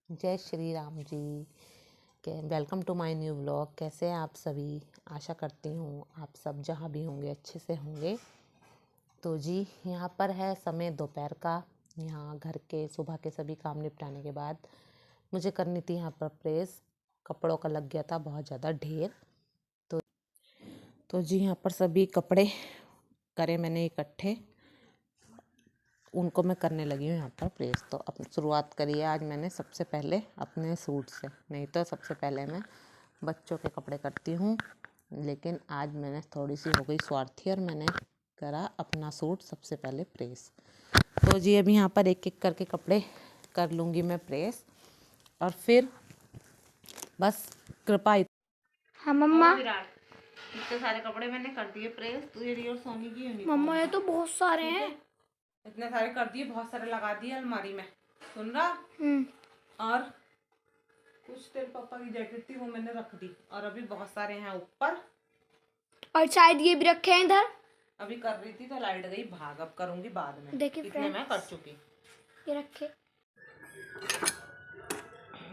जय श्री राम जी के welcome to my new vlog. कैसे हैं आप सभी? आशा करती हूँ आप सब जहाँ भी होंगे अच्छे से होंगे। तो जी यहाँ पर है समय दोपहर का। यहाँ घर के सुबह के सभी काम निपटाने के बाद मुझे करनी थी यहाँ पर प्रेस। कपड़ों का लग गया था बहुत ज़्यादा ढेर। तो जी यहाँ पर सभी कपड़े करे मैंने इकट्ठे, उनको मैं करने लगी हूँ यहाँ पर प्रेस। तो अब शुरुआत करिए आज मैंने सबसे पहले अपने सूट से, नहीं तो सबसे पहले मैं बच्चों के कपड़े करती हूँ, लेकिन आज मैंने थोड़ी सी हो गई स्वार्थी और मैंने करा अपना सूट सबसे पहले प्रेस। तो जी अभी यहाँ पर एक एक करके कपड़े कर लूँगी मैं प्रेस और फिर बस कृपा। हाँ मम्मा। इतने सारे कपड़े मैंने कर दिए प्रेस। तुझे और सोनी की यूनिफॉर्म मम्मा ये तो बहुत सारे हैं। इतने सारे कर दिए, बहुत सारे लगा दिए अलमारी में। सुन रहा? और कुछ तेरे पापा की जैकेट थी वो मैंने रख दी और अभी बहुत सारे हैं ऊपर। और शायद ये भी रखे हैं इधर। अभी कर रही थी तो लाइट गई, भाग, अब करूंगी बाद में। देखिए इतने मैं कर चुकी। ये रखे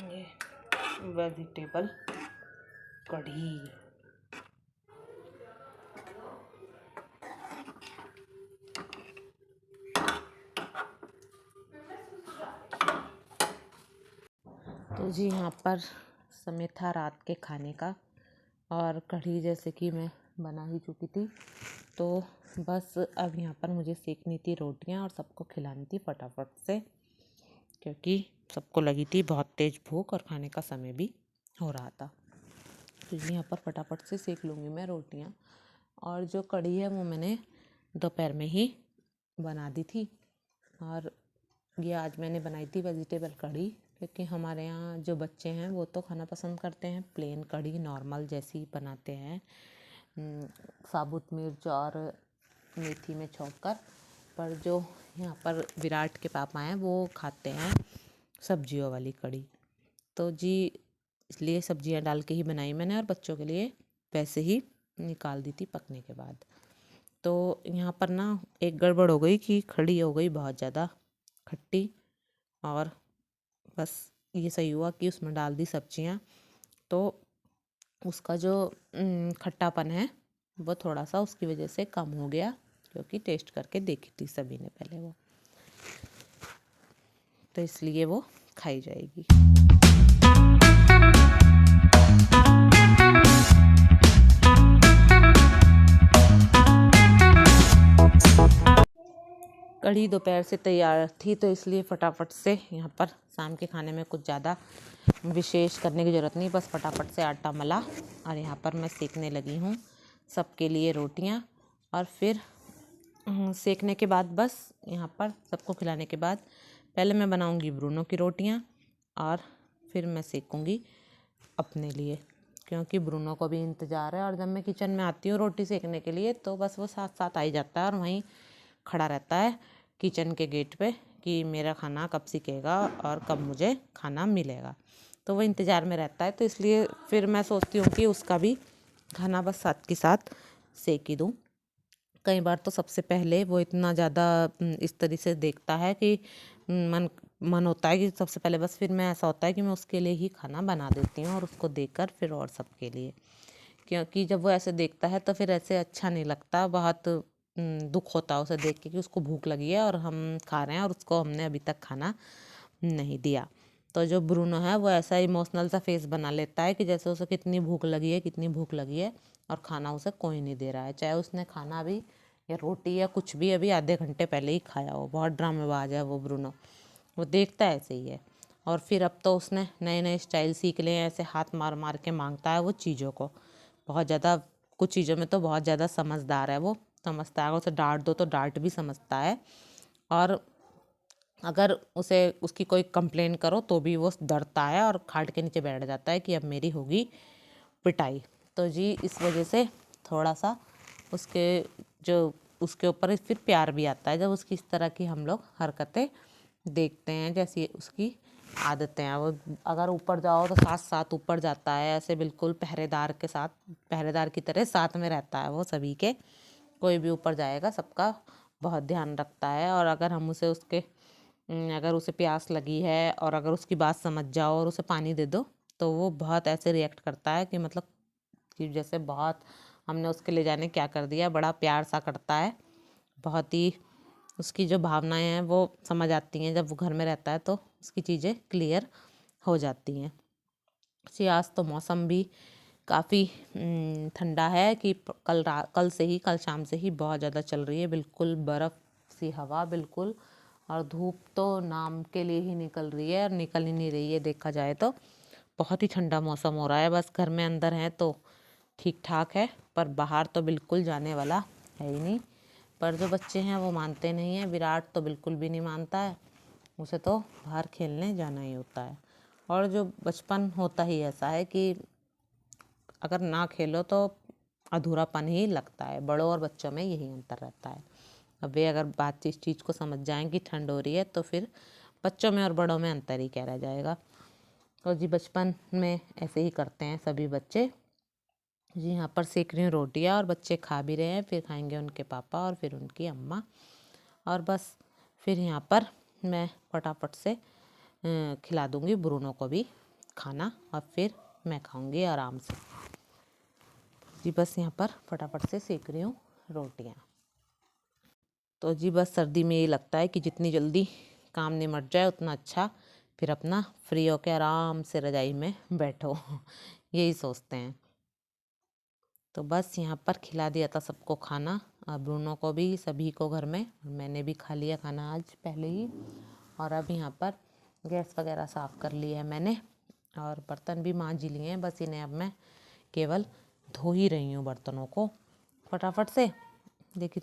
ये वेजिटेबल कढ़ी। तो जी यहाँ पर समय था रात के खाने का और कढ़ी जैसे कि मैं बना ही चुकी थी। तो बस अब यहाँ पर मुझे सेकनी थी रोटियाँ और सबको खिलानी थी फटाफट से, क्योंकि सबको लगी थी बहुत तेज़ भूख और खाने का समय भी हो रहा था। तो यहाँ पर फटाफट से सेक लूँगी मैं रोटियाँ। और जो कढ़ी है वो मैंने दोपहर में ही बना दी थी और ये आज मैंने बनाई थी वेजिटेबल कढ़ी, क्योंकि हमारे यहाँ जो बच्चे हैं वो तो खाना पसंद करते हैं प्लेन कढ़ी, नॉर्मल जैसी बनाते हैं साबुत मिर्च और मेथी में छौंक कर। पर जो यहाँ पर विराट के पापा हैं वो खाते हैं सब्जियों वाली कढ़ी। तो जी इसलिए सब्जियां डाल के ही बनाई मैंने और बच्चों के लिए वैसे ही निकाल दी थी पकने के बाद। तो यहाँ पर ना एक गड़बड़ हो गई कि खड़ी हो गई बहुत ज़्यादा खट्टी, और बस ये सही हुआ कि उसमें डाल दी सब्जियाँ तो उसका जो खट्टापन है वो थोड़ा सा उसकी वजह से कम हो गया, क्योंकि टेस्ट करके देखी थी सभी ने पहले वो, तो इसलिए वो खाई जाएगी। कढ़ी दोपहर से तैयार थी तो इसलिए फटाफट से यहाँ पर शाम के खाने में कुछ ज़्यादा विशेष करने की ज़रूरत नहीं, बस फटाफट से आटा मला और यहाँ पर मैं सेकने लगी हूँ सबके लिए रोटियाँ। और फिर सेकने के बाद बस यहाँ पर सबको खिलाने के बाद पहले मैं बनाऊँगी ब्रूनो की रोटियाँ और फिर मैं सेकूँगी अपने लिए, क्योंकि ब्रूनो को भी इंतज़ार है। और जब मैं किचन में आती हूँ रोटी सेकने के लिए तो बस वो साथ साथ आ ही जाता है और वहीं खड़ा रहता है किचन के गेट पे कि मेरा खाना कब सिकेगा और कब मुझे खाना मिलेगा। तो वो इंतज़ार में रहता है, तो इसलिए फिर मैं सोचती हूँ कि उसका भी खाना बस साथ के साथ सेक ही दूँ। कई बार तो सबसे पहले वो इतना ज़्यादा इस तरह से देखता है कि मन होता है कि सबसे पहले बस, फिर मैं ऐसा होता है कि मैं उसके लिए ही खाना बना देती हूँ और उसको देकर फिर और सबके लिए, क्योंकि जब वो ऐसे देखता है तो फिर ऐसे अच्छा नहीं लगता, बहुत दुख होता है उसे देख के कि उसको भूख लगी है और हम खा रहे हैं और उसको हमने अभी तक खाना नहीं दिया। तो जो ब्रूनो है वो ऐसा इमोशनल सा फेस बना लेता है कि जैसे उसे कितनी भूख लगी है, कितनी भूख लगी है और खाना उसे कोई नहीं दे रहा है, चाहे उसने खाना भी या रोटी या कुछ भी अभी आधे घंटे पहले ही खाया हो। बहुत ड्रामेबाज है वो ब्रूनो, वो देखता है ऐसे ही है। और फिर अब तो उसने नए नए स्टाइल सीख लिए हैं, ऐसे हाथ मार मार के मांगता है वो चीज़ों को बहुत ज़्यादा। कुछ चीज़ों में तो बहुत ज़्यादा समझदार है वो, समझता है, उसे डांट दो तो डांट भी समझता है। और अगर उसे उसकी कोई कंप्लेन करो तो भी वो डरता है और खाट के नीचे बैठ जाता है कि अब मेरी होगी पिटाई। तो जी इस वजह से थोड़ा सा उसके जो उसके ऊपर फिर प्यार भी आता है जब उसकी इस तरह की हम लोग हरकतें देखते हैं, जैसी उसकी आदतें हैं। वो अगर ऊपर जाओ तो साथ साथ ऊपर जाता है, ऐसे बिल्कुल पहरेदार के साथ, पहरेदार की तरह साथ में रहता है वो सभी के। कोई भी ऊपर जाएगा सबका बहुत ध्यान रखता है। और अगर हम उसे उसके अगर उसे प्यास लगी है और अगर उसकी बात समझ जाओ और उसे पानी दे दो तो वो बहुत ऐसे रिएक्ट करता है कि मतलब कि जैसे बहुत हमने उसके ले जाने क्या कर दिया, बड़ा प्यार सा करता है। बहुत ही उसकी जो भावनाएं हैं वो समझ आती हैं, जब वो घर में रहता है तो उसकी चीज़ें क्लियर हो जाती हैं। जी आज तो मौसम भी काफ़ी ठंडा है कि कल शाम से ही बहुत ज़्यादा चल रही है, बिल्कुल बर्फ़ सी हवा बिल्कुल। और धूप तो नाम के लिए ही निकल रही है और निकल ही नहीं रही है देखा जाए तो। बहुत ही ठंडा मौसम हो रहा है, बस घर में अंदर हैं तो ठीक ठाक है, पर बाहर तो बिल्कुल जाने वाला है ही नहीं। पर जो बच्चे हैं वो मानते नहीं हैं, विराट तो बिल्कुल भी नहीं मानता है, उसे तो बाहर खेलने जाना ही होता है। और जो बचपन होता ही ऐसा है कि अगर ना खेलो तो अधूरापन ही लगता है, बड़ों और बच्चों में यही अंतर रहता है। अब वे अगर बात इस चीज़ को समझ जाएं कि ठंड हो रही है तो फिर बच्चों में और बड़ों में अंतर ही क्या रह जाएगा। और जी बचपन में ऐसे ही करते हैं सभी बच्चे। जी यहाँ पर सेक रही हूँ रोटियाँ और बच्चे खा भी रहे हैं, फिर खाएंगे उनके पापा और फिर उनकी अम्मा। और बस फिर यहाँ पर मैं फटाफट से खिला दूँगी ब्रूनो को भी खाना और फिर मैं खाऊँगी आराम से। जी बस यहाँ पर फटाफट से सेक रही हूँ रोटियाँ। तो जी बस सर्दी में ये लगता है कि जितनी जल्दी काम निमट जाए उतना अच्छा, फिर अपना फ्री होकर आराम से रजाई में बैठो यही सोचते हैं। तो बस यहाँ पर खिला दिया था सबको खाना, ब्रूनो को भी, सभी को घर में। मैंने भी खा लिया खाना आज पहले ही। और अब यहाँ पर गैस वगैरह साफ़ कर लिया है मैंने और बर्तन भी मांज लिए हैं, बस इन्हें अब मैं केवल धो ही रही हूँ बर्तनों को फटाफट से। देखिए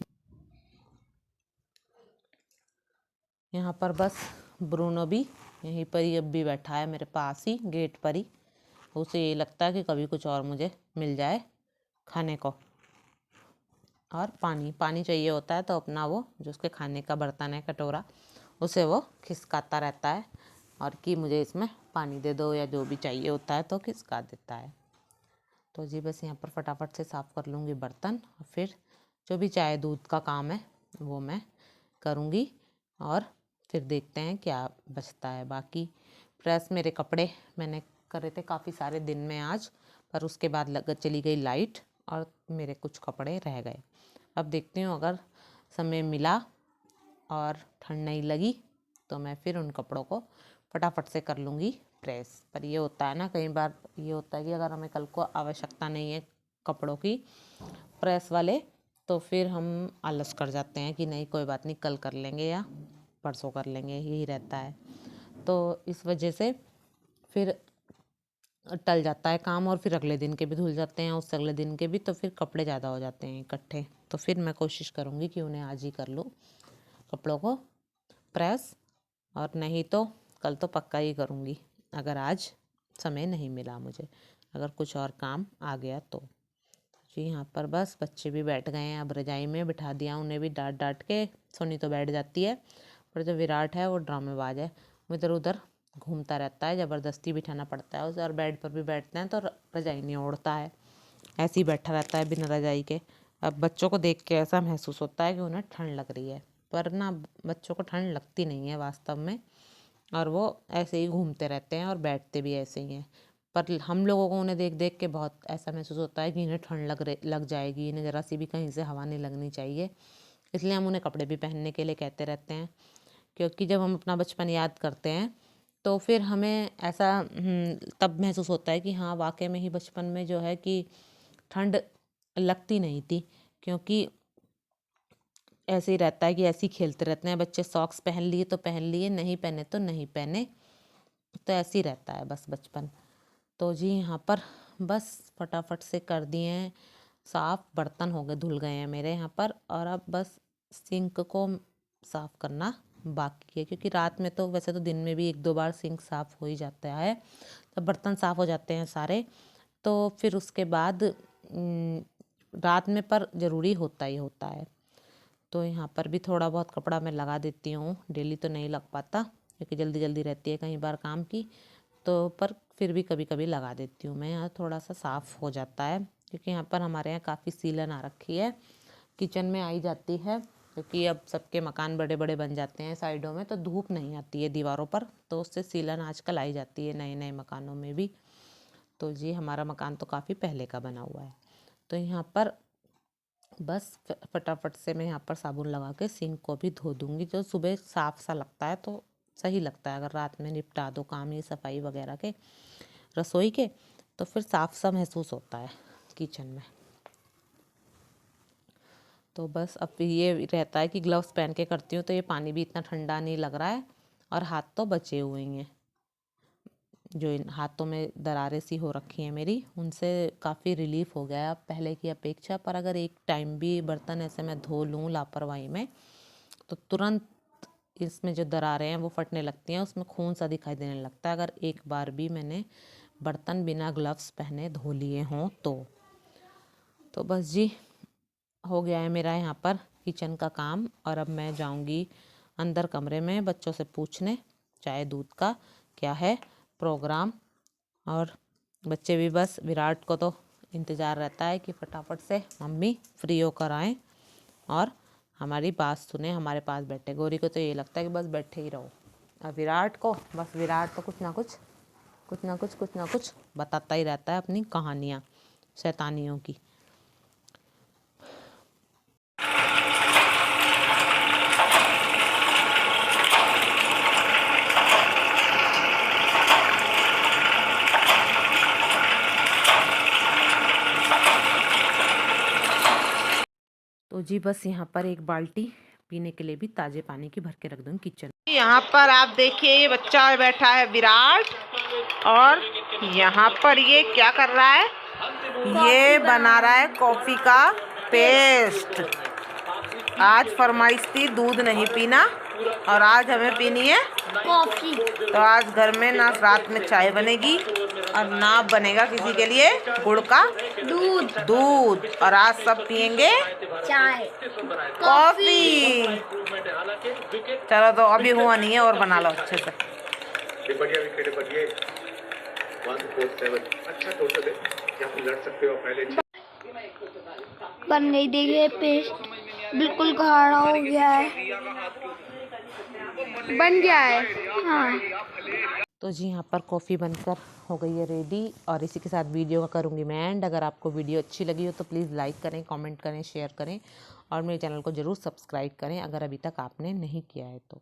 यहाँ पर बस ब्रूनो भी यहीं पर ही अब भी बैठा है मेरे पास ही गेट पर ही। उसे ये लगता है कि कभी कुछ और मुझे मिल जाए खाने को। और पानी पानी चाहिए होता है तो अपना वो जो उसके खाने का बर्तन है कटोरा, उसे वो खिसकाता रहता है और कि मुझे इसमें पानी दे दो या जो भी चाहिए होता है तो खिसका देता है। तो जी बस यहाँ पर फटाफट से साफ़ कर लूँगी बर्तन और फिर जो भी चाय दूध का काम है वो मैं करूँगी और फिर देखते हैं क्या बचता है। बाकी प्रेस मेरे कपड़े मैंने करे थे काफ़ी सारे दिन में आज, पर उसके बाद चली गई लाइट और मेरे कुछ कपड़े रह गए। अब देखती हूँ अगर समय मिला और ठंड नहीं लगी तो मैं फिर उन कपड़ों को फटाफट से कर लूँगी प्रेस। पर ये होता है ना, कई बार ये होता है कि अगर हमें कल को आवश्यकता नहीं है कपड़ों की प्रेस वाले तो फिर हम आलस कर जाते हैं कि नहीं कोई बात नहीं कल कर लेंगे या परसों कर लेंगे, यही रहता है। तो इस वजह से फिर टल जाता है काम और फिर अगले दिन के भी धुल जाते हैं, उससे अगले दिन के भी, तो फिर कपड़े ज़्यादा हो जाते हैं इकट्ठे। तो फिर मैं कोशिश करूँगी कि उन्हें आज ही कर लूँ कपड़ों को प्रेस, और नहीं तो कल तो पक्का ही करूँगी अगर आज समय नहीं मिला मुझे, अगर कुछ और काम आ गया तो। जी यहाँ पर बस बच्चे भी बैठ गए हैं, अब रजाई में बिठा दिया उन्हें भी डांट डांट के। सोनी तो बैठ जाती है, पर जो विराट है वो ड्रामेबाज है, वो इधर उधर घूमता रहता है, ज़बरदस्ती बिठाना पड़ता है उसे। और बेड पर भी बैठते हैं तो रजाई नहीं ओढ़ता है, ऐसे ही बैठा रहता है बिना रजाई के। अब बच्चों को देख के ऐसा महसूस होता है कि उन्हें ठंड लग रही है, पर ना बच्चों को ठंड लगती नहीं है वास्तव में, और वो ऐसे ही घूमते रहते हैं और बैठते भी ऐसे ही हैं। पर हम लोगों को उन्हें देख देख के बहुत ऐसा महसूस होता है कि इन्हें ठंड लग जाएगी, इन्हें ज़रा सी भी कहीं से हवा नहीं लगनी चाहिए, इसलिए हम उन्हें कपड़े भी पहनने के लिए कहते रहते हैं। क्योंकि जब हम अपना बचपन याद करते हैं तो फिर हमें ऐसा तब महसूस होता है कि हाँ वाकई में ही बचपन में जो है कि ठंड लगती नहीं थी, क्योंकि ऐसे ही रहता है कि ऐसे ही खेलते रहते हैं बच्चे, सॉक्स पहन लिए तो पहन लिए, नहीं पहने तो नहीं पहने, तो ऐसे ही रहता है बस बचपन। तो जी यहाँ पर बस फटाफट से कर दिए हैं साफ़, बर्तन हो गए धुल गए हैं मेरे यहाँ पर, और अब बस सिंक को साफ़ करना बाकी है, क्योंकि रात में तो वैसे तो दिन में भी 1-2 बार सिंक साफ़ हो ही जाता है, तो बर्तन साफ़ हो जाते हैं सारे। तो फिर उसके बाद रात में पर ज़रूरी होता ही होता है। तो यहाँ पर भी थोड़ा बहुत कपड़ा मैं लगा देती हूँ, डेली तो नहीं लग पाता क्योंकि जल्दी जल्दी रहती है कई बार काम की, तो पर फिर भी कभी कभी लगा देती हूँ मैं, यहाँ थोड़ा सा साफ़ हो जाता है। क्योंकि यहाँ पर हमारे यहाँ काफ़ी सीलन आ रखी है, किचन में आई जाती है क्योंकि अब सबके मकान बड़े बड़े बन जाते हैं साइडों में, तो धूप नहीं आती है दीवारों पर, तो उससे सीलन आजकल आई जाती है नए नए मकानों में भी। तो जी हमारा मकान तो काफ़ी पहले का बना हुआ है। तो यहाँ पर बस फटाफट से मैं यहाँ पर साबुन लगा के सिंक को भी धो दूँगी। जो सुबह साफ़ सा लगता है तो सही लगता है, अगर रात में निपटा दो काम ये सफाई वगैरह के रसोई के, तो फिर साफ सा महसूस होता है किचन में। तो बस अब ये रहता है कि ग्लव्स पहन के करती हूँ तो ये पानी भी इतना ठंडा नहीं लग रहा है, और हाथ तो बचे हुए हैं। जो इन हाथों में दरारें सी हो रखी हैं मेरी, उनसे काफ़ी रिलीफ हो गया है अब पहले की अपेक्षा। पर अगर एक टाइम भी बर्तन ऐसे मैं धो लूँ लापरवाही में, तो तुरंत इसमें जो दरारें हैं वो फटने लगती हैं, उसमें खून सा दिखाई देने लगता है अगर एक बार भी मैंने बर्तन बिना ग्लव्स पहने धो लिए हों तो बस जी हो गया है मेरा यहाँ पर किचन का काम। और अब मैं जाऊँगी अंदर कमरे में बच्चों से पूछने चाय दूध का क्या है प्रोग्राम। और बच्चे भी बस, विराट को तो इंतज़ार रहता है कि फटाफट से मम्मी फ्री होकर आएँ और हमारी बात सुने, हमारे पास बैठे। गौरी को तो ये लगता है कि बस बैठे ही रहो, और विराट को बस, विराट तो कुछ ना कुछ बताता ही रहता है अपनी कहानियाँ शैतानियों की। तो जी बस यहाँ पर एक बाल्टी पीने के लिए भी ताज़े पानी की भर के रख दूँगी किचन। यहाँ पर आप देखिए ये बच्चा बैठा है विराट, और यहाँ पर ये क्या कर रहा है, ये बना रहा है कॉफ़ी का पेस्ट। आज फरमाइश थी दूध नहीं पीना, और आज हमें पीनी है कॉफी। तो आज घर में ना रात में चाय बनेगी और ना बनेगा किसी के लिए गुड़ का दूध, और आज सब पियेंगे चाय कॉफी। चलो तो अभी हुआ नहीं है, और बना लो अच्छे से। बन गई, देखिए पेस्ट बिल्कुल गाढ़ा हो गया है, बन गया है। हाँ तो जी यहाँ पर कॉफ़ी बनकर हो गई है रेडी, और इसी के साथ वीडियो का करूँगी मैं एंड। अगर आपको वीडियो अच्छी लगी हो तो प्लीज़ लाइक करें, कमेंट करें, शेयर करें, और मेरे चैनल को ज़रूर सब्सक्राइब करें अगर अभी तक आपने नहीं किया है तो।